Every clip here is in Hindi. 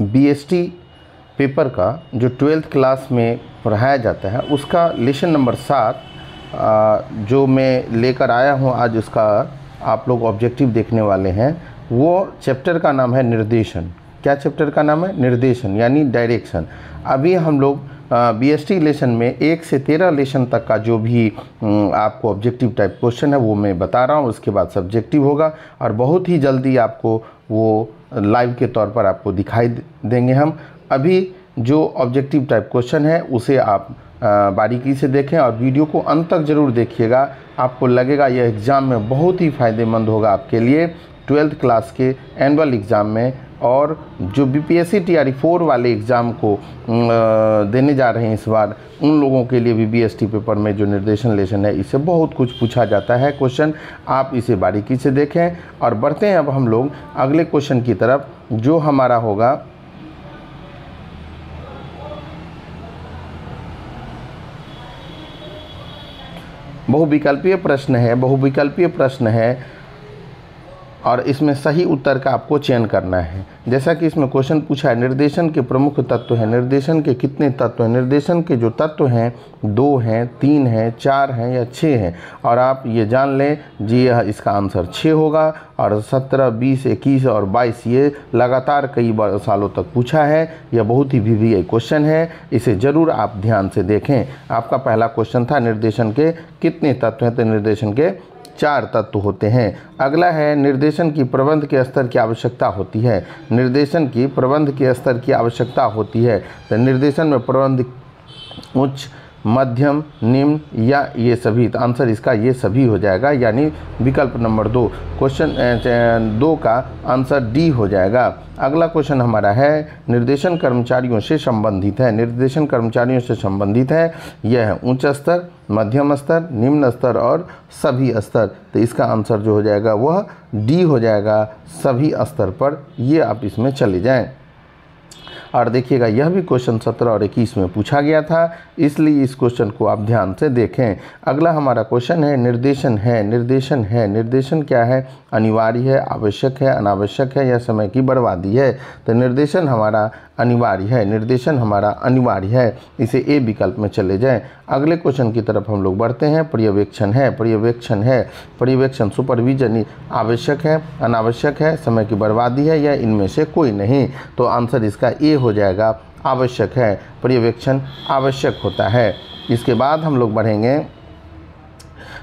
बीएसटी पेपर का जो 12th क्लास में पढ़ाया जाता है उसका लेसन नंबर 7 जो मैं लेकर आया हूँ आज, उसका आप लोग ऑब्जेक्टिव देखने वाले हैं। वो चैप्टर का नाम है निर्देशन। क्या चैप्टर का नाम है? निर्देशन, यानी डायरेक्शन। अभी हम लोग बीएसटी लेसन में 1 से 13 लेसन तक का जो भी आपको ऑब्जेक्टिव टाइप क्वेश्चन है वो मैं बता रहा हूँ। उसके बाद सब्जेक्टिव होगा और बहुत ही जल्दी आपको वो लाइव के तौर पर आपको दिखाई देंगे हम। अभी जो ऑब्जेक्टिव टाइप क्वेश्चन है उसे आप बारीकी से देखें और वीडियो को अंत तक ज़रूर देखिएगा। आपको लगेगा यह एग्ज़ाम में बहुत ही फ़ायदेमंद होगा आपके लिए, 12th क्लास के एनुअल एग्ज़ाम में। और जो बीपीएससी टीआरई 4 वाले एग्ज़ाम को देने जा रहे हैं इस बार, उन लोगों के लिए भी बीएसटी पेपर में जो निर्देशन लेसन है इससे बहुत कुछ पूछा जाता है क्वेश्चन। आप इसे बारीकी से देखें और बढ़ते हैं अब हम लोग अगले क्वेश्चन की तरफ, जो हमारा होगा बहुविकल्पीय प्रश्न है। बहुविकल्पीय प्रश्न है और इसमें सही उत्तर का आपको चयन करना है। जैसा कि इसमें क्वेश्चन पूछा है, निर्देशन के प्रमुख तत्व हैं। निर्देशन के कितने तत्व हैं? निर्देशन के जो तत्व हैं 2 हैं, 3 हैं, 4 हैं या 6 हैं। और आप ये जान लें जी, यह इसका आंसर 6 होगा। और 17, 20, 21 और 22 ये लगातार कई सालों तक पूछा है। यह बहुत ही VVI क्वेश्चन है, इसे ज़रूर आप ध्यान से देखें। आपका पहला क्वेश्चन था निर्देशन के कितने तत्व हैं, तो निर्देशन के 4 तत्व होते हैं। अगला है निर्देशन की प्रबंध के स्तर की आवश्यकता होती है। निर्देशन की प्रबंध के स्तर की आवश्यकता होती है। तो निर्देशन में प्रबंध उच्च, मध्यम, निम्न या ये सभी, तो आंसर इसका ये सभी हो जाएगा, यानी विकल्प नंबर 2, क्वेश्चन 2 का आंसर डी हो जाएगा। अगला क्वेश्चन हमारा है निर्देशन कर्मचारियों से संबंधित है। निर्देशन कर्मचारियों से संबंधित है, यह है उच्च स्तर, मध्यम स्तर, निम्न स्तर और सभी स्तर। तो इसका आंसर जो हो जाएगा वह डी हो जाएगा, सभी स्तर पर। ये आप इसमें चले जाएं। और देखिएगा यह भी क्वेश्चन 17 और 21 में पूछा गया था, इसलिए इस क्वेश्चन को आप ध्यान से देखें। अगला हमारा क्वेश्चन है निर्देशन है। निर्देशन है, निर्देशन क्या है? अनिवार्य है, आवश्यक है, अनावश्यक है या समय की बर्बादी है। तो निर्देशन हमारा अनिवार्य है। निर्देशन हमारा अनिवार्य है, इसे ए विकल्प में चले जाएं। अगले क्वेश्चन की तरफ हम लोग बढ़ते हैं। पर्यवेक्षण है। पर्यवेक्षण है, पर्यवेक्षण सुपरविजन आवश्यक है, अनावश्यक है, समय की बर्बादी है या इनमें से कोई नहीं। तो आंसर इसका ए हो जाएगा, आवश्यक है। पर्यवेक्षण आवश्यक होता है। इसके बाद हम लोग बढ़ेंगे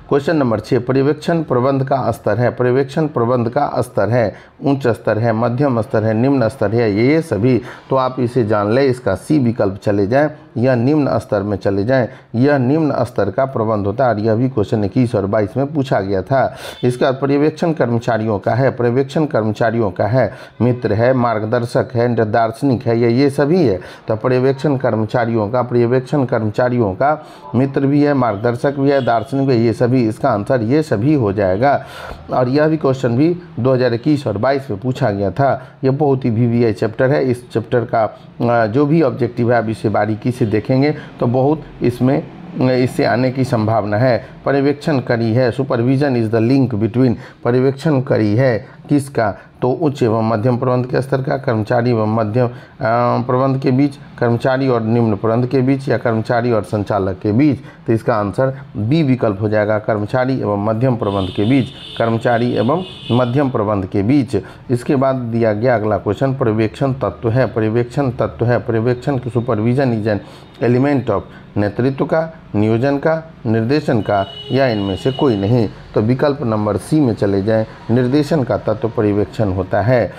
क्वेश्चन नंबर 6, पर्यवेक्षण प्रबंध का स्तर है। पर्यवेक्षण प्रबंध का स्तर है, उच्च स्तर है, मध्यम स्तर है, निम्न स्तर है, ये सभी। तो आप इसे जान लें, इसका सी विकल्प चले जाएं या निम्न स्तर में चले जाएं। यह निम्न स्तर का प्रबंध होता है और यह भी क्वेश्चन 21 और 22 में पूछा गया था। इसके बाद पर्यवेक्षण कर्मचारियों का है। पर्यवेक्षण कर्मचारियों का है, मित्र है, मार्गदर्शक है, दार्शनिक है, ये सभी है। तो पर्यवेक्षण कर्मचारियों का, पर्यवेक्षण कर्मचारियों का मित्र भी है, मार्गदर्शक भी है, दार्शनिक भी है, ये सभी। इसका आंसर ये सभी हो जाएगा। और यह भी क्वेश्चन भी 2021 और 22 में पूछा गया था। यह बहुत ही VVI चैप्टर है। इस चैप्टर का जो भी ऑब्जेक्टिव है आप इसे बारीकी से देखेंगे तो बहुत इसमें इससे आने की संभावना है। पर्यवेक्षण करी है, supervision is the link between. पर्यवेक्षण करी है किसका? तो उच्च एवं मध्यम प्रबंध के स्तर का, कर्मचारी एवं मध्यम प्रबंध के बीच, कर्मचारी और निम्न प्रबंध के बीच या कर्मचारी और संचालक के बीच। तो इसका आंसर बी विकल्प हो जाएगा, कर्मचारी एवं मध्यम प्रबंध के बीच, कर्मचारी एवं मध्यम प्रबंध के बीच। इसके बाद दिया गया अगला क्वेश्चन, पर्यवेक्षण तत्व है। पर्यवेक्षण तत्व है, पर्यवेक्षण की supervision is an element of, नेतृत्व का, नियोजन का, निर्देशन का या इनमें से कोई नहीं। तो विकल्प नंबर सी में चले जाएं, निर्देशन का तत्व पर्यवेक्षण होता है।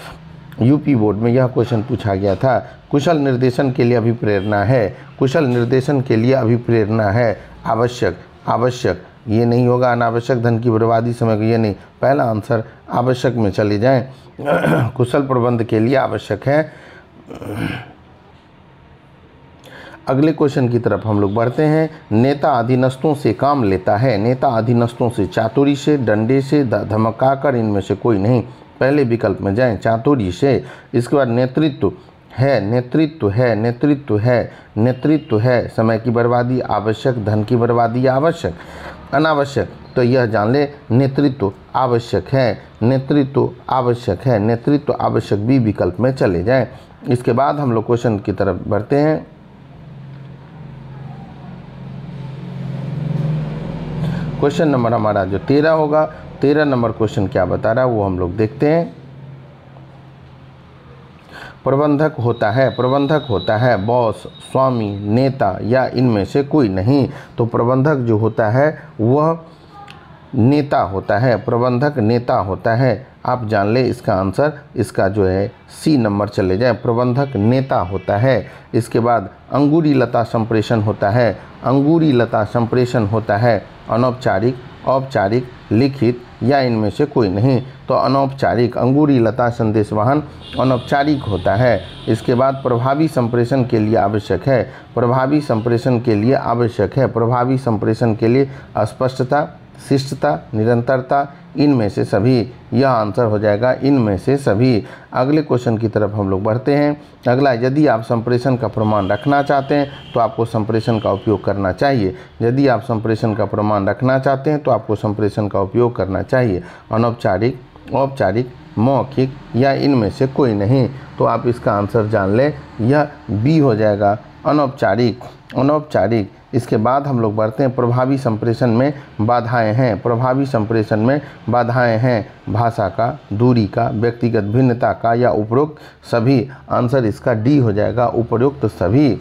यूपी बोर्ड में यह क्वेश्चन पूछा गया था। कुशल निर्देशन के लिए अभिप्रेरणा है। कुशल निर्देशन के लिए अभिप्रेरणा है, आवश्यक, आवश्यक ये नहीं होगा, अनावश्यक धन की बर्बादी समय को ये नहीं। पहला आंसर आवश्यक में चले जाएं। कुशल प्रबंध के लिए आवश्यक है। अगले क्वेश्चन की तरफ हम लोग बढ़ते हैं। नेता अधीनस्थों से काम लेता है। नेता अधीनस्थों से, चातुरी से, डंडे से, धमकाकर, इनमें से कोई नहीं। पहले विकल्प में जाएं, चातुरी से। इसके बाद नेतृत्व है, नेतृत्व है, नेतृत्व है, नेतृत्व है, समय की बर्बादी आवश्यक, धन की बर्बादी आवश्यक, अनावश्यक। तो यह जान ले, नेतृत्व आवश्यक है, नेतृत्व आवश्यक है, नेतृत्व आवश्यक बी विकल्प में चले जाएं। इसके बाद हम लोग क्वेश्चन की तरफ बढ़ते हैं। क्वेश्चन नंबर हमारा जो 13 होगा, 13 नंबर क्वेश्चन क्या बता रहा है वो हम लोग देखते हैं। प्रबंधक होता है बॉस, स्वामी, नेता या इनमें से कोई नहीं। तो प्रबंधक जो होता है वह नेता होता है, प्रबंधक नेता होता है। आप जान ले इसका आंसर, इसका जो है सी नंबर चले जाए, प्रबंधक नेता होता है। इसके बाद अंगूरी लता संप्रेषण होता है, अंगूरी लता संप्रेषण होता है अनौपचारिक, औपचारिक, लिखित या इनमें से कोई नहीं। तो अनौपचारिक, अंगूरी लता संदेशवाहन अनौपचारिक होता है। इसके बाद प्रभावी संप्रेषण के लिए आवश्यक है, प्रभावी संप्रेषण के लिए आवश्यक है, प्रभावी संप्रेषण के लिए स्पष्टता, शिष्टता, निरंतरता, इनमें से सभी। यह आंसर हो जाएगा इनमें से सभी। अगले क्वेश्चन की तरफ हम लोग बढ़ते हैं। अगला, यदि आप संप्रेषण का प्रमाण रखना चाहते हैं तो आपको संप्रेषण का उपयोग करना चाहिए। यदि आप संप्रेषण का प्रमाण रखना चाहते हैं तो आपको संप्रेषण का उपयोग करना चाहिए। अनौपचारिक, औपचारिक, मौखिक या इनमें से कोई नहीं। तो आप इसका आंसर जान लें, यह बी हो जाएगा, अनौपचारिक, अनौपचारिक। इसके बाद हम लोग बढ़ते हैं, प्रभावी संप्रेषण में बाधाएं हैं, प्रभावी संप्रेषण में बाधाएं हैं भाषा का, दूरी का, व्यक्तिगत भिन्नता का या उपरोक्त सभी। आंसर इसका डी हो जाएगा, उपरोक्त सभी।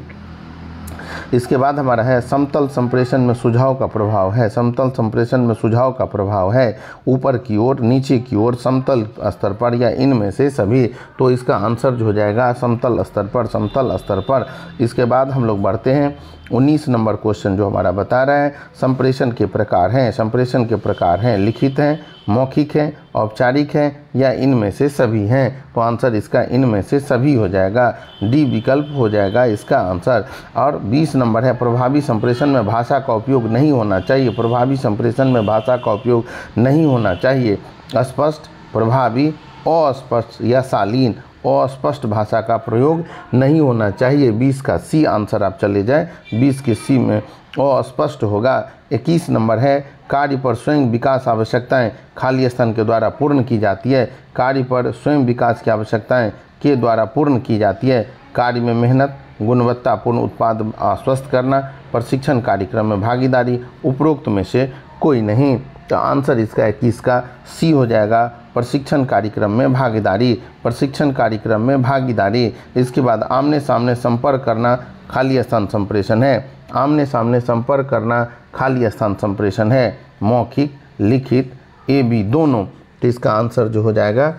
इसके बाद हमारा है समतल संप्रेषण में सुझाव का प्रभाव है, समतल संप्रेषण में सुझाव का प्रभाव है ऊपर की ओर, नीचे की ओर, समतल स्तर पर या इनमें से सभी। तो इसका आंसर जो हो जाएगा समतल स्तर पर, समतल स्तर पर। इसके बाद हम लोग बढ़ते हैं 19 नंबर क्वेश्चन जो हमारा बता रहा है संप्रेषण के प्रकार हैं, संप्रेषण के प्रकार हैं लिखित हैं, मौखिक हैं, औपचारिक हैं या इनमें से सभी हैं। तो आंसर इसका इनमें से सभी हो जाएगा, डी विकल्प हो जाएगा इसका आंसर। और 20 नंबर है प्रभावी संप्रेषण में भाषा का उपयोग नहीं होना चाहिए, प्रभावी संप्रेषण में भाषा का उपयोग नहीं होना चाहिए। अस्पष्ट, प्रभावी, अस्पष्ट या शालीन, अस्पष्ट भाषा का प्रयोग नहीं होना चाहिए। 20 का सी आंसर आप चले जाए, 20 के सी में अस्पष्ट होगा। 21 नंबर है कार्य पर स्वयं विकास आवश्यकताएं खाली स्थान के द्वारा पूर्ण की जाती है, कार्य पर स्वयं विकास की आवश्यकताएं के द्वारा पूर्ण की जाती है। कार्य में मेहनत, गुणवत्तापूर्ण उत्पाद आश्वस्त करना, प्रशिक्षण कार्यक्रम में भागीदारी, उपरोक्त में से कोई नहीं। तो आंसर इसका 21 का सी हो जाएगा, प्रशिक्षण कार्यक्रम में भागीदारी, प्रशिक्षण कार्यक्रम में भागीदारी। इसके बाद आमने सामने संपर्क करना खाली स्थान संप्रेषण है, आमने सामने संपर्क करना खाली स्थान संप्रेषण है, मौखिक, लिखित, ए बी दोनों। तो इसका आंसर जो हो जाएगा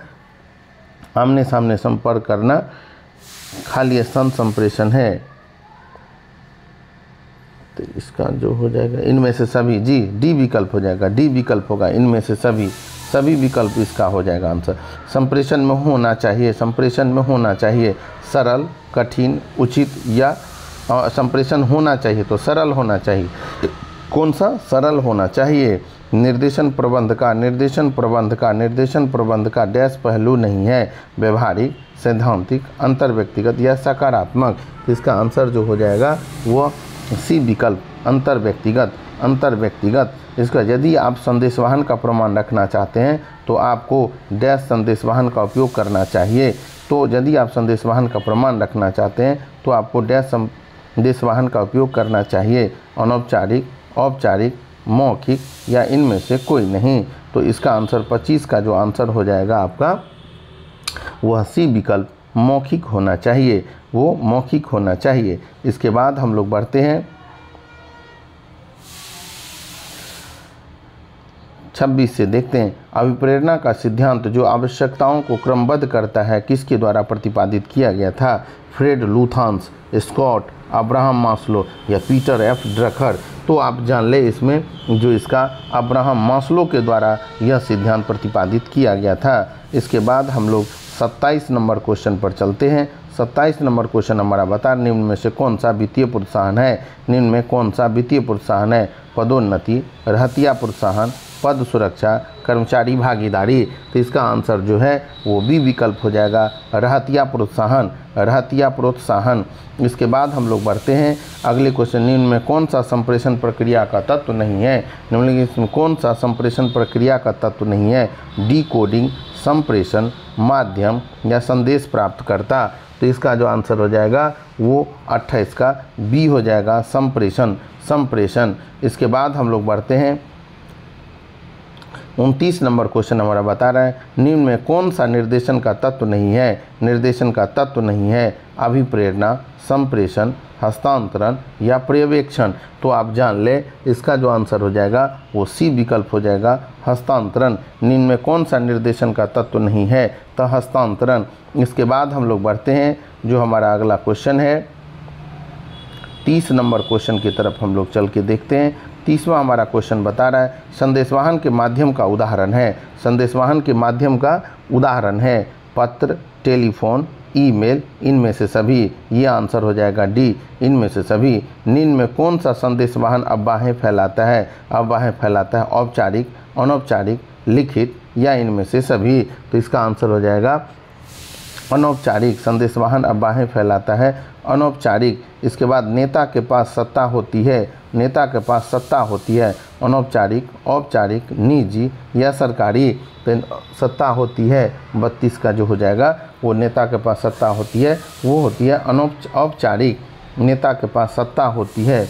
आमने सामने संपर्क करना खाली स्थान संप्रेषण है। तो इसका जो हो जाएगा इनमें से सभी, जी डी विकल्प हो जाएगा, डी विकल्प होगा इनमें से सभी, सभी विकल्प इसका हो जाएगा आंसर। संप्रेषण में होना चाहिए, संप्रेषण में होना चाहिए सरल, कठिन, उचित या संप्रेषण होना चाहिए तो सरल होना चाहिए। कौन सा? सरल होना चाहिए। निर्देशन प्रबंध का, निर्देशन प्रबंध का, निर्देशन प्रबंध का डैश पहलू नहीं है, व्यवहारिक, सैद्धांतिक, अंतर्व्यक्तिगत या सकारात्मक। इसका आंसर जो हो जाएगा वह सी विकल्प, अंतर्व्यक्तिगत, अंतर्व्यक्तिगत। इसका यदि आप संदेशवाहन का प्रमाण रखना चाहते हैं तो आपको डैश संदेशवाहन का उपयोग करना चाहिए। तो यदि आप संदेशवाहन का प्रमाण रखना चाहते हैं तो आपको डैश संदेशवाहन का उपयोग करना चाहिए, अनौपचारिक, औपचारिक, मौखिक या इनमें से कोई नहीं। तो इसका आंसर 25 का जो आंसर हो जाएगा आपका वह सी विकल्प, मौखिक होना चाहिए, वो मौखिक होना चाहिए। इसके बाद हम लोग बढ़ते हैं 26 से, देखते हैं अभिप्रेरणा का सिद्धांत जो आवश्यकताओं को क्रमबद्ध करता है किसके द्वारा प्रतिपादित किया गया था? फ्रेड लुथांस, स्कॉट अब्राहम मास्लो या पीटर एफ ड्रकर। तो आप जान ले इसमें जो इसका अब्राहम मास्लो के द्वारा यह सिद्धांत प्रतिपादित किया गया था। इसके बाद हम लोग 27 नंबर क्वेश्चन पर चलते हैं। 27 नंबर क्वेश्चन हमारा बता निम्न में से कौन सा वित्तीय प्रोत्साहन है? निम्न में कौन सा वित्तीय प्रोत्साहन है? पदोन्नति, रहतिया प्रोत्साहन, पद सुरक्षा, कर्मचारी भागीदारी। तो इसका आंसर जो है वो बी विकल्प हो जाएगा, रहतिया प्रोत्साहन, रहतिया प्रोत्साहन। इसके बाद हम लोग बढ़ते हैं अगले क्वेश्चन, निम्न में कौन सा संप्रेषण प्रक्रिया का तत्व नहीं है? निम्नलिखित इसमें कौन सा संप्रेषण प्रक्रिया का तत्व नहीं है? डी कोडिंग, संप्रेषण, माध्यम या संदेश प्राप्तकर्ता। तो इसका जो आंसर हो जाएगा वो 28 का बी हो जाएगा, संप्रेषण। संप्रेषण। इसके बाद हम लोग बढ़ते हैं 29 नंबर क्वेश्चन हमारा बता रहा है निम्न में कौन सा निर्देशन का तत्व नहीं है। निर्देशन का तत्व नहीं है अभिप्रेरणा, संप्रेषण, हस्तांतरण या पर्यवेक्षण। तो आप जान ले इसका जो आंसर हो जाएगा वो सी विकल्प हो जाएगा, हस्तांतरण। निम्न में कौन सा निर्देशन का तत्व नहीं है, तो हस्तांतरण। इसके बाद हम लोग बढ़ते हैं जो हमारा अगला क्वेश्चन है 30 नंबर क्वेश्चन की तरफ हम लोग चल के देखते हैं। 30वां हमारा क्वेश्चन बता रहा है संदेशवाहन के माध्यम का उदाहरण है। संदेशवाहन के माध्यम का उदाहरण है पत्र, टेलीफोन, ईमेल, इनमें से सभी। ये आंसर हो जाएगा डी, इनमें से सभी। निम्न में कौन सा संदेशवाहन अफवाहें फैलाता है। अफवाहें फैलाता है औपचारिक, अनौपचारिक, लिखित या इनमें से सभी। तो इसका आंसर हो जाएगा अनौपचारिक। संदेशवाहन अफवाहें फैलाता है अनौपचारिक। इसके बाद नेता के पास सत्ता होती है। नेता के पास सत्ता होती है अनौपचारिक, औपचारिक, निजी या सरकारी। तो सत्ता होती है 32 का जो हो जाएगा वो नेता के पास सत्ता होती है वो होती है औपचारिक। नेता के पास सत्ता होती है,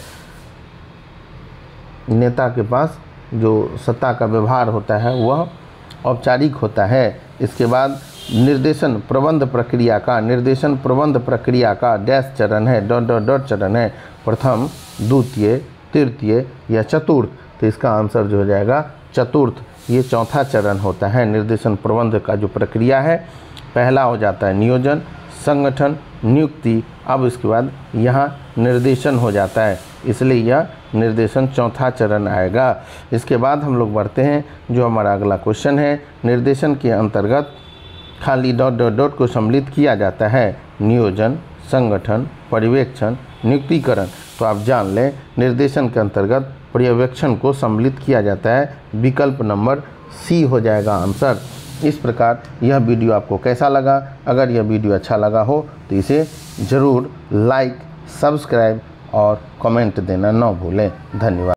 नेता के पास जो सत्ता का व्यवहार होता है वह औपचारिक होता है। इसके बाद निर्देशन प्रबंध प्रक्रिया का, निर्देशन प्रबंध प्रक्रिया का डैश चरण है, डॉट डॉट डॉट चरण है, प्रथम, द्वितीय, तृतीय या चतुर्थ। तो इसका आंसर जो हो जाएगा चतुर्थ। ये चौथा चरण होता है निर्देशन प्रबंध का जो प्रक्रिया है। पहला हो जाता है नियोजन, संगठन, नियुक्ति। अब इसके बाद यहाँ निर्देशन हो जाता है, इसलिए यह निर्देशन चौथा चरण आएगा। इसके बाद हम लोग बढ़ते हैं जो हमारा अगला क्वेश्चन है। निर्देशन के अंतर्गत खाली डॉट डॉट डॉट को सम्मिलित किया जाता है नियोजन, संगठन, पर्यवेक्षण, नियुक्तिकरण। तो आप जान लें निर्देशन के अंतर्गत पर्यवेक्षण को सम्मिलित किया जाता है। विकल्प नंबर सी हो जाएगा आंसर। इस प्रकार यह वीडियो आपको कैसा लगा? अगर यह वीडियो अच्छा लगा हो तो इसे ज़रूर लाइक, सब्सक्राइब और कमेंट देना न भूलें। धन्यवाद।